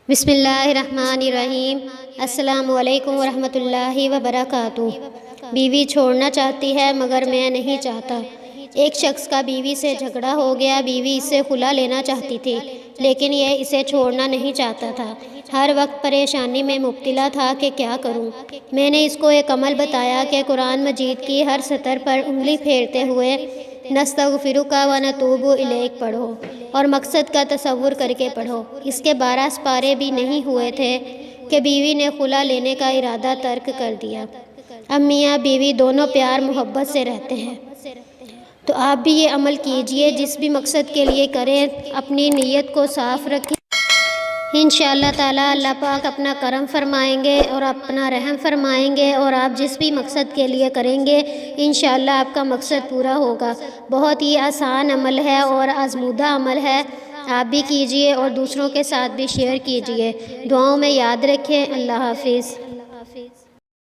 بسم اللہ الرحمن الرحیم۔ السلام علیکم ورحمۃ اللہ وبرکاتہ۔ بیوی چھوڑنا چاہتی ہے مگر میں نہیں چاہتا۔ ایک شخص کا بیوی سے جھگڑا ہو گیا۔ بیوی اس سے خلا لینا چاہتی تھی لیکن یہ اسے چھوڑنا نہیں چاہتا تھا۔ ہر وقت پریشانی میں مبتلا تھا کہ کیا کروں۔ میں نے اس کو ایک عمل بتایا کہ قرآن مجید کی ہر سطر پر انگلی پھیرتے ہوئے نستغفرک ونتوب الیک پڑھو اور مقصد کا تصور کر کے پڑھو۔ اس کے 12 سپارے بھی نہیں ہوئے تھے کہ بیوی نے خلا لینے کا ارادہ ترک کر دیا۔ اب میاں بیوی دونوں پیار محبت سے رہتے ہیں، تو آپ بھی یہ عمل کیجئے۔ جس بھی مقصد کے لیے کریں اپنی نیت کو صاف رکھیں، انشاءاللہ تعالی اللہ پاک اپنا کرم فرمائیں گے اور اپنا رحم فرمائیں گے، اور آپ جس بھی مقصد کے لیے کریں گے انشاءاللہ آپ کا مقصد پورا ہوگا۔ بہت ہی آسان عمل ہے اور آزمودہ عمل ہے، آپ بھی کیجئے اور دوسروں کے ساتھ بھی شیئر کیجئے۔ دعاؤں میں یاد رکھیں۔ اللہ حافظ۔